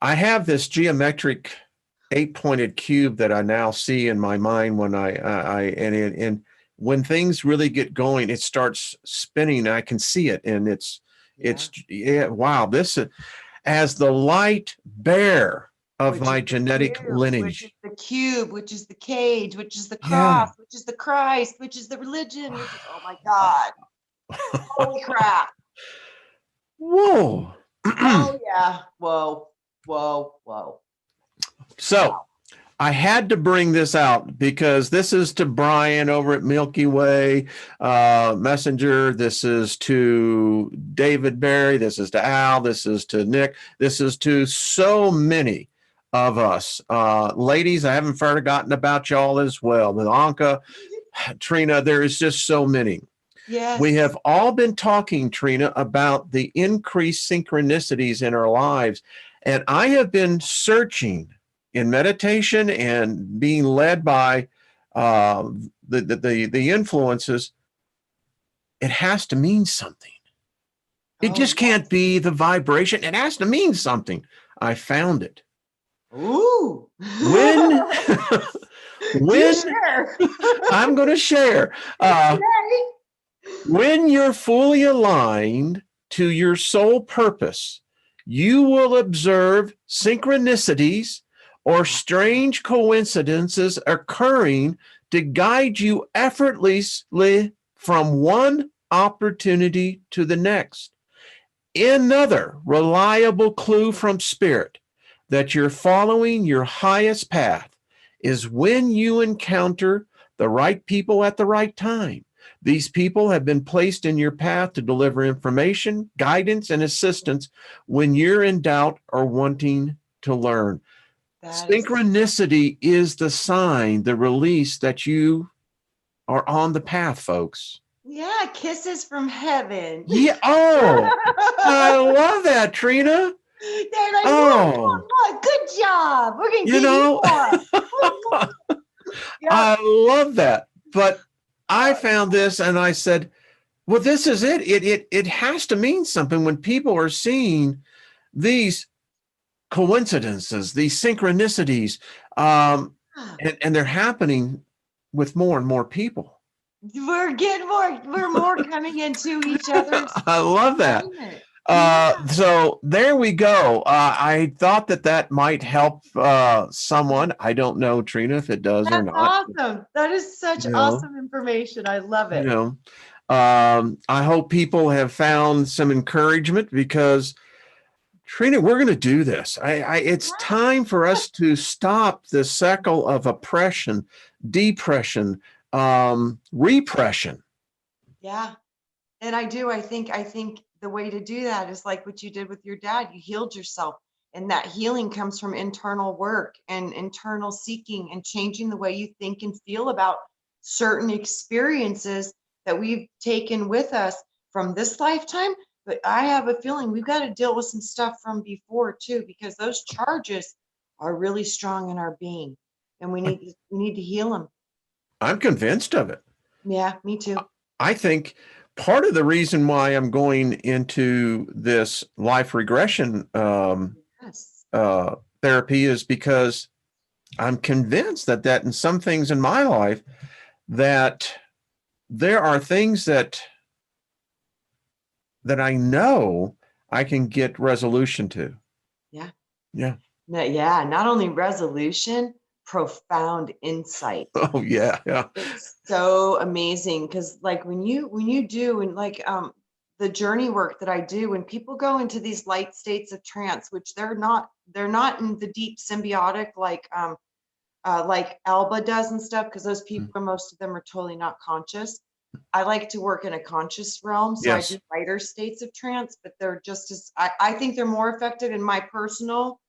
I have this geometric 8-pointed cube that I now see in my mind when and when things really get going, it starts spinning and I can see it. And Yeah. yeah, wow. This is as the light bear of Which is my the genetic cube, which is lineage. the cube, which is the cage, which is the Yeah. cross, which is the Christ, which is the religion, which is, oh my God. Holy crap. Whoa. Oh yeah. Whoa, whoa, whoa. So Wow. I had to bring this out because this is to Brian over at Milky Way Messenger. This is to David Barry. This is to Al. This is to Nick. This is to so many of us. Ladies, I haven't forgotten about y'all as well. With Anka, Trina, there is just so many. We Yes. have all been talking, Trina, about the increased synchronicities in our lives. And I have been searching in meditation and being led by the influences. It has to mean something. It Oh just can't be the vibration. It has to mean something. I found it. yeah. Ooh. When, Do when share. I'm going to share, Yay. when you're fully aligned to your soul purpose, you will observe synchronicities or strange coincidences occurring to guide you effortlessly from one opportunity to the next. Another reliable clue from spirit that you're following your highest path is when you encounter the right people at the right time. These people have been placed in your path to deliver information, guidance, and assistance when you're in doubt or wanting to learn. That is, Synchronicity is the sign, the release that you are on the path, folks. yeah, kisses from heaven. Yeah. Oh, I love that, Trina. They're like, what, Oh, what, what? Good job. We're gonna you give you know, more. Yep. I love that. But I found this and I said, well, this is it. It has to mean something when people are seeing these coincidences, these synchronicities, and they're happening with more and more people. We're getting more. We're more coming into each other's I love that. alignment. Yeah. So there we go. I thought that might help someone. I don't know, Trina, if it does or That's not. awesome. That is such You know, awesome information. I love you it. know. I hope people have found some encouragement because Trina, we're going to do this. It's time for us to stop the cycle of oppression, depression, repression. Yeah. And I think the way to do that is like what you did with your dad. You healed yourself. And that healing comes from internal work and internal seeking and changing the way you think and feel about certain experiences that we've taken with us from this lifetime. But I have a feeling we've got to deal with some stuff from before too, because those charges are really strong in our being, and we need to heal them. I'm convinced of it. Yeah, me too. I think part of the reason why I'm going into this life regression Yes. therapy is because I'm convinced that in some things in my life that there are things that I know I can get resolution to. Yeah. Yeah. No, yeah, not only resolution, profound insight. Oh yeah. Yeah. It's so amazing because like when you do and like the journey work that I do, when people go into these light states of trance, which they're not they're not in the deep symbiotic like Alba does and stuff, because those people, most of them are totally not conscious. I like to work in a conscious realm, so I Yes. do lighter states of trance, but they're just as I think they're more effective in my personal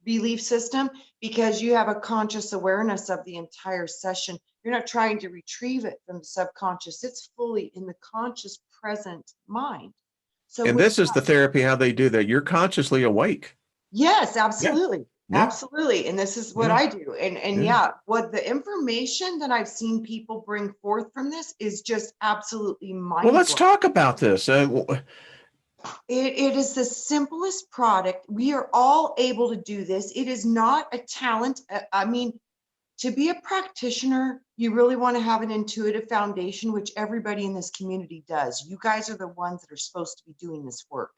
belief system, because you have a conscious awareness of the entire session. You're not trying to retrieve it from the subconscious. It's fully in the conscious present mind. So And with this is the therapy, how they do that. You're consciously awake. yes, Yeah. absolutely. Yeah. Absolutely. And this is what Yeah. I do. And yeah, what the information that I've seen people bring forth from this is just absolutely Well, let's mind-blowing. talk about this. It is the simplest product. We are all able to do this. It is not a talent. I mean, to be a practitioner, you really want to have an intuitive foundation, which everybody in this community does. You guys are the ones that are supposed to be doing this work.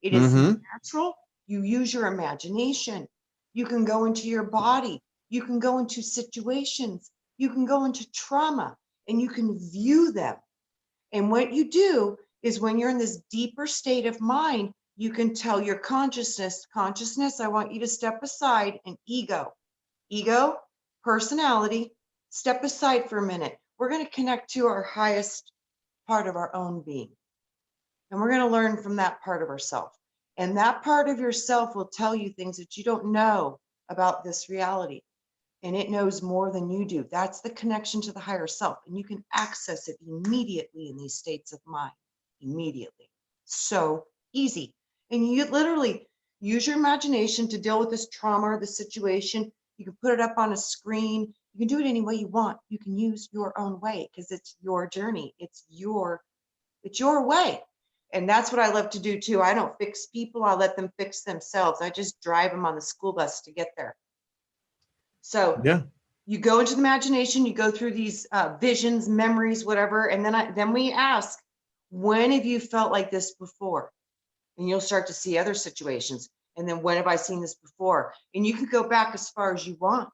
It is natural. You use your imagination. You can go into your body. You can go into situations. You can go into trauma, and you can view them. And what you do is, when you're in this deeper state of mind, you can tell your consciousness, I want you to step aside, and ego, personality, step aside for a minute. We're going to connect to our highest part of our own being. And we're going to learn from that part of ourself. And that part of yourself will tell you things that you don't know about this reality. And it knows more than you do. That's the connection to the higher self. And you can access it immediately in these states of mind. Immediately. So easy. And you literally use your imagination to deal with this trauma or the situation. You can put it up on a screen. You can do it any way you want. You can use your own way, because it's your journey. It's your way. And that's what I love to do too. I don't fix people. I let them fix themselves. I just drive them on the school bus to get there. So Yeah. you go into the imagination, you go through these visions, memories, whatever. And then we ask, when have you felt like this before? And you'll start to see other situations. And then, when have I seen this before? And you can go back as far as you want.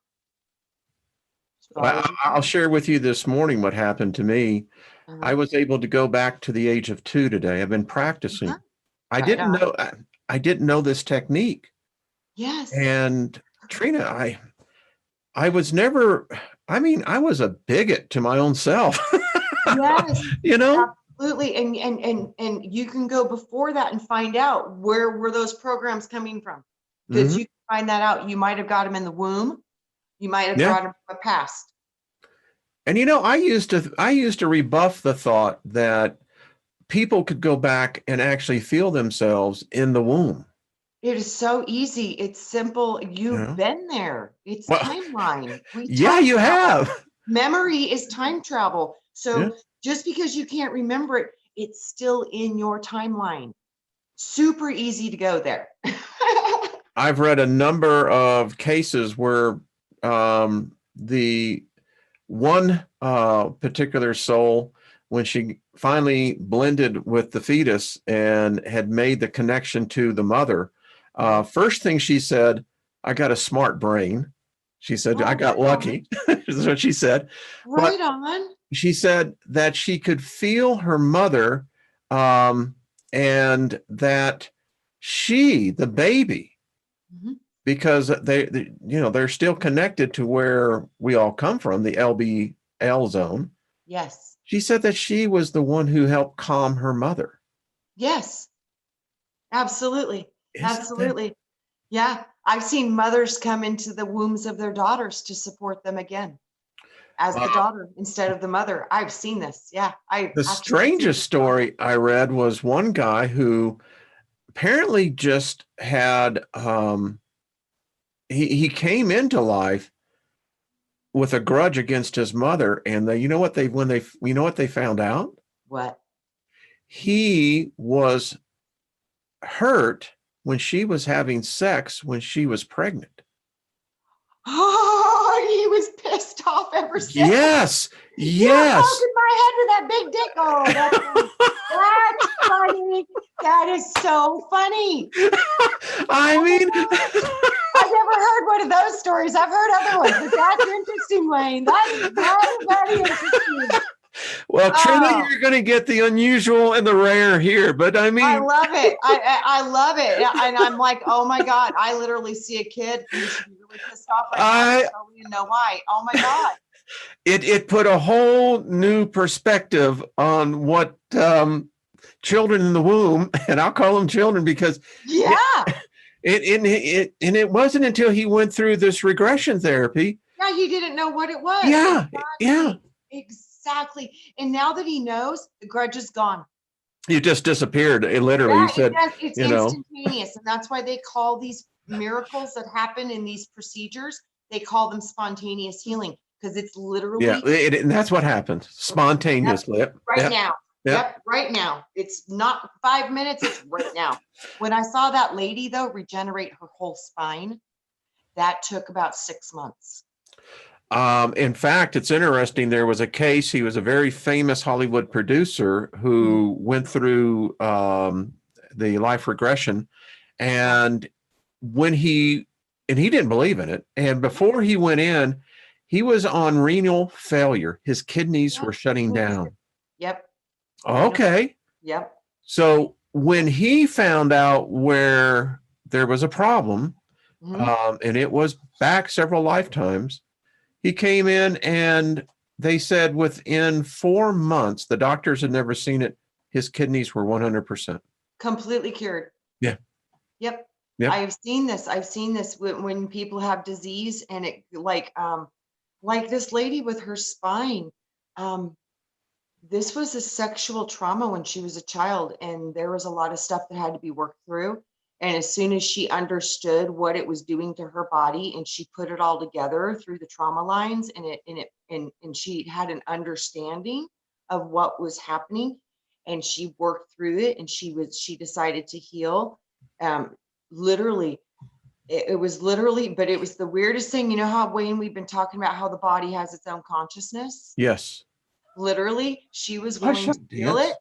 I'll share with you this morning what happened to me. I was able to go back to the age of 2 today. I've been practicing. I Right didn't on. know I didn't know this technique. Yes. And Trina, I was never, I mean, I was a bigot to my own self. Yes. You know? Absolutely. And you can go before that and find out, where were those programs coming from? Because you can find that out. You might have got them in the womb. You might have brought them from the past. And I used to rebuff the thought that people could go back and actually feel themselves in the womb. It is so easy. It's simple. You've been there. It's Well, timeline. yeah, you have. Memory is time travel. So Yeah. just because you can't remember it, it's still in your timeline. Super easy to go there. I've read a number of cases where the one particular soul, when she finally blended with the fetus and had made the connection to the mother, first thing she said, "I got a smart brain." She said, "I got lucky." Is what she said. But Right on. she said that she could feel her mother, and that she, the baby, because they're still connected to where we all come from, the LBL zone. Yes. She said that she was the one who helped calm her mother. Yes. Absolutely. Isn't that? Absolutely. Yeah. I've seen mothers come into the wombs of their daughters to support them again as the daughter instead of the mother. I've seen this. Yeah. I've The actually seen strangest this. story I read was one guy who apparently just had he came into life with a grudge against his mother, and they found out? What? He was hurt when she was having sex when she was pregnant. Oh, he was pissed off ever since. Yes. You're poking my head with that big dick. Oh, that's funny. That is so funny. I mean, I've never heard one of those stories. I've heard other ones, but that's interesting, Wayne. That is very, very interesting. Well, Trina, Oh, you're going to get the unusual and the rare here, but I I mean, love it. I love it. And I'm like, oh my God, I literally see a kid who should be really pissed off right now. I I just don't even know why. Oh my God. it put a whole new perspective on what children in the womb, and I'll call them children because Yeah. it wasn't until he went through this regression therapy. Yeah, he didn't know what it was. Yeah, yeah. Exactly. Exactly. And now that he knows, the grudge is gone. You just disappeared. It literally, Yeah, you it said, does. It's you know, instantaneous. And that's why they call these miracles that happen in these procedures, they call them spontaneous healing because it's yeah, literally, and that's what happened yep, spontaneously. Yep, right yep, now. yep. Yep, right now. It's not 5 minutes, it's right now. When I saw that lady, though, regenerate her whole spine, that took about 6 months. In fact, it's interesting. There was a case. He was a very famous Hollywood producer who went through the life regression, and when he didn't believe in it, and before he went in, he was on renal failure. His kidneys were shutting down. Yep. Okay, Yep. so when he found out where there was a problem, Mhm. and it was back several lifetimes, he came in and they said within 4 months, the doctors had never seen it. His kidneys were 100%. Completely cured. Yeah. Yep. Yep. I've seen this. I've seen this when people have disease and it like this lady with her spine. Um, this was a sexual trauma when she was a child, and there was a lot of stuff that had to be worked through. And as soon as she understood what it was doing to her body, and she put it all together through the trauma lines, and she had an understanding of what was happening, and she worked through it, and she decided to heal. Um, literally, it was literally, but it was the weirdest thing. You know how, Wayne, we've been talking about how the body has its own consciousness? Yes. Literally, she was Hush willing up, to heal dance. it.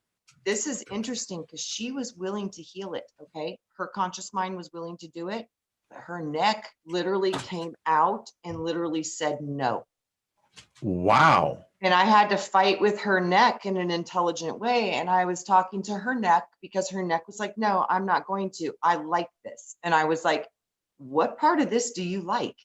This is interesting because she was willing to heal it. Okay. Her conscious mind was willing to do it, but her neck literally came out and literally said no. Wow. And I had to fight with her neck in an intelligent way. And I was talking to her neck because her neck was like, no, I'm not going to. I like this. And I was like, what part of this do you like?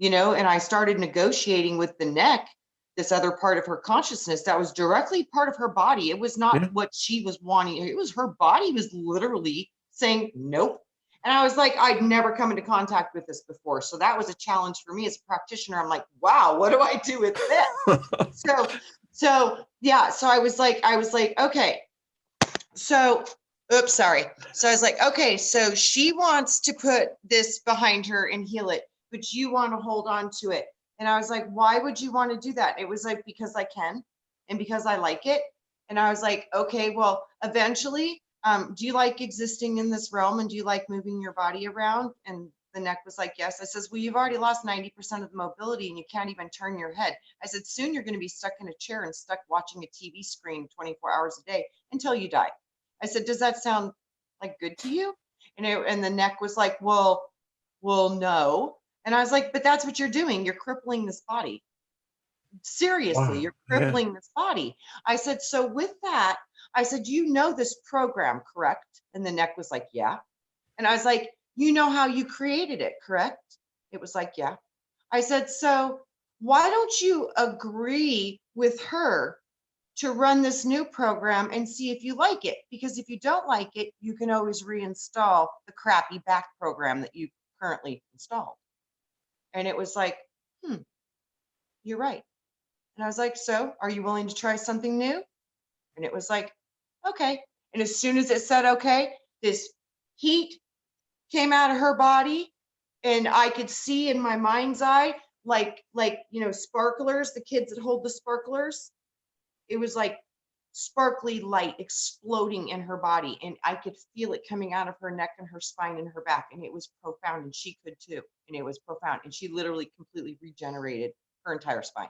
And I started negotiating with the neck, this other part of her consciousness that was directly part of her body. It was not Yeah. what she was wanting. It was her body was literally saying nope. And I was like, I'd never come into contact with this before. So that was a challenge for me as a practitioner. I'm like, wow, what do I do with this? So yeah, so I was like, okay. So oops, sorry. So I was like, okay, so she wants to put this behind her and heal it, but you want to hold on to it. And I was like, why would you want to do that? It was like, because I can and because I like it. And I was like, okay, well, eventually, do you like existing in this realm and do you like moving your body around? And the neck was like, yes. I says, well, you've already lost 90% of the mobility and you can't even turn your head. I said, soon you're going to be stuck in a chair and stuck watching a TV screen 24 hours a day until you die. I said, does that sound like good to you? And the neck was like, well, no. And I was like, but that's what you're doing. You're crippling this body. Seriously, Wow. you're Yeah. crippling this body. I said, so with that, I said, you know this program, correct? And the neck was like, yeah. And I was like, you know how you created it, correct? It was like, yeah. I said, so why don't you agree with her to run this new program and see if you like it? Because if you don't like it, you can always reinstall the crappy back program that you currently installed. And it was like, you're right. And I was like, so are you willing to try something new? And it was like, okay. And as soon as it said, okay, this heat came out of her body and I could see in my mind's eye, like, sparklers, the kids that hold the sparklers. It was like sparkly light exploding in her body. And I could feel it coming out of her neck and her spine and her back. And it was profound. And she could too. And it was profound. And she literally completely regenerated her entire spine.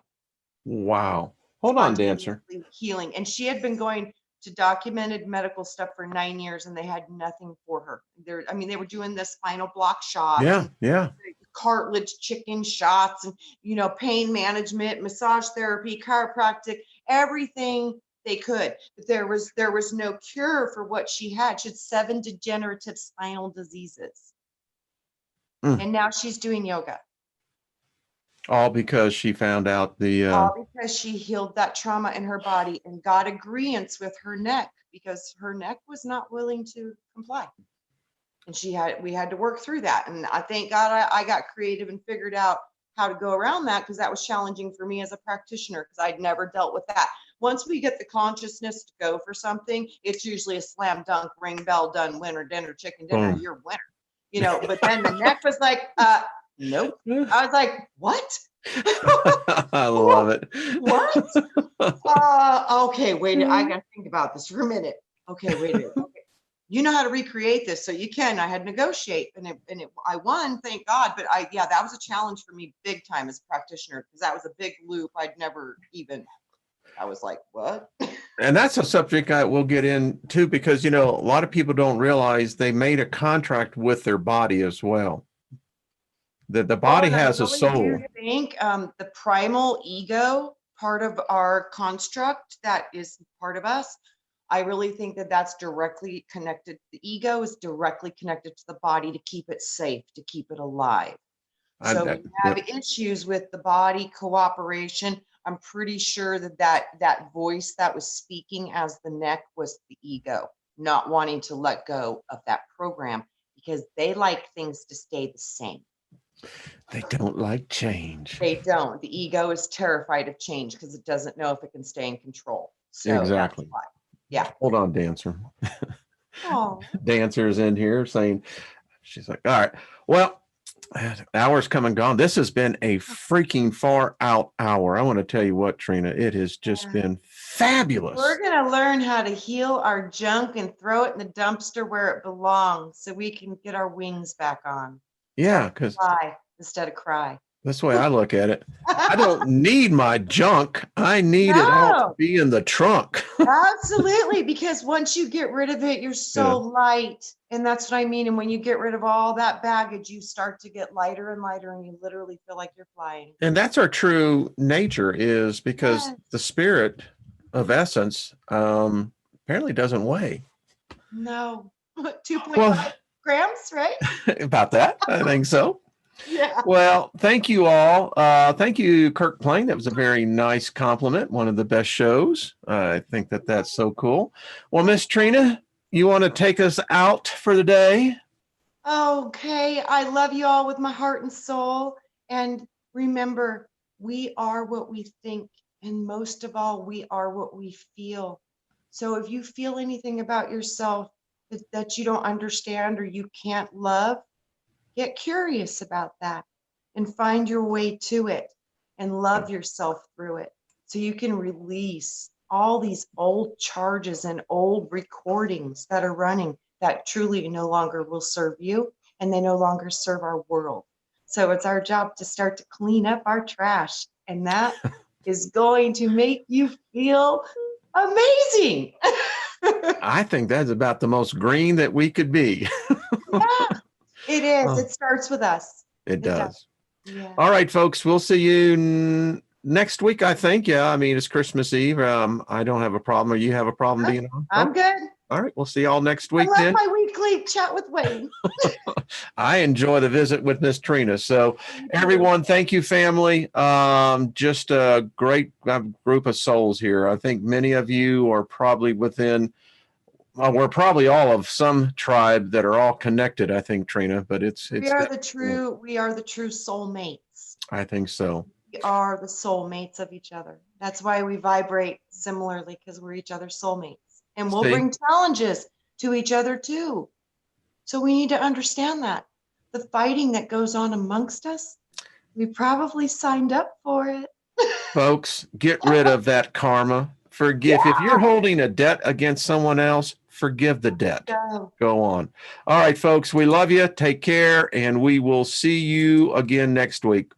Wow. Hold on, dancer. Spontaneously healing. And she had been going to documented medical stuff for 9 years and they had nothing for her. They were doing the spinal block shots Yeah. and Yeah. cartilage chicken shots and, pain management, massage therapy, chiropractic. everything they could. But there was no cure for what she had. She had 7 degenerative spinal diseases. Mm. And now she's doing yoga. All because she found out the All because she healed that trauma in her body and got agreeance with her neck, because her neck was not willing to comply. And we had to work through that. And I thank God I got creative and figured out how to go around that, because that was challenging for me as a practitioner, because I'd never dealt with that. Once we get the consciousness to go for something, it's usually a slam dunk, ring bell, done, winner, dinner, chicken dinner, boom. you're winner. You know, but then the neck was like, nope. I was like, what? I love it. What? Okay, wait, I got to think about this for a minute. Okay, wait a minute. Okay. You know how to recreate this, so you can. I had to negotiate, and I won, thank God. But that was a challenge for me big time as a practitioner, because that was a big loop. I was like, what? And that's a subject I will get into, because, a lot of people don't realize they made a contract with their body as well. The body has a soul. I do think the primal ego part of our construct that is part of us, I really think that that's directly connected. The ego is directly connected to the body to keep it safe, to keep it alive. So we have issues with the body cooperation. I'm pretty sure that voice that was speaking as the neck was the ego, not wanting to let go of that program, because they like things to stay the same. They don't like change. They don't. The ego is terrified of change because it doesn't know if it can stay in control. So exactly. That's why. Yeah. Hold on, Dancer. Oh. Dancer's in here saying, she's like, all right, well, hour's come and gone. This has been a freaking far out hour. I want to tell you what, Trina, it has just been fabulous. We're going to learn how to heal our junk and throw it in the dumpster where it belongs, so we can get our wings back on. Yeah, because fly instead of cry. That's the way I look at it. I don't need my junk. I need it all to be in the trunk. Absolutely, because once you get rid of it, you're so light. And that's what I mean. And when you get rid of all that baggage, you start to get lighter and lighter, and you literally feel like you're flying. And that's our true nature, is because the spirit of essence apparently doesn't weigh. No. 2.5 grams, right? About that. I think so. Yeah. Well, thank you all. Thank you, Kirk Plain. That was a very nice compliment. One of the best shows. I think that's so cool. Well, Miss Trina, you want to take us out for the day? Okay. I love you all with my heart and soul. And remember, we are what we think. And most of all, we are what we feel. So if you feel anything about yourself that you don't understand or you can't love, get curious about that and find your way to it and love yourself through it, so you can release all these old charges and old recordings that are running that truly no longer will serve you, and they no longer serve our world. So it's our job to start to clean up our trash, and that is going to make you feel amazing. I think that's about the most green that we could be. Yeah. It is. It starts with us. It does. Yeah. All right, folks. We'll see you next week, I think. Yeah, I mean, it's Christmas Eve. I don't have a problem. Or you have a problem being on? I'm good. All right. We'll see y'all next week I then. love my weekly chat with Wayne. I enjoy the visit with Miss Trina. So everyone, thank you, family. Just a great group of souls here. I think many of you are probably within, well, we're probably all of some tribe that are all connected, I think, Trina, but we are the true soulmates. I think so. We are the soulmates of each other. That's why we vibrate similarly, because we're each other's soulmates. And we'll bring challenges to each other too. So we need to understand that the fighting that goes on amongst us, we probably signed up for it. Folks, get rid of that karma. Forgive. If you're holding a debt against someone else, forgive the debt. Go on. All right, folks, we love you. Take care, and we will see you again next week.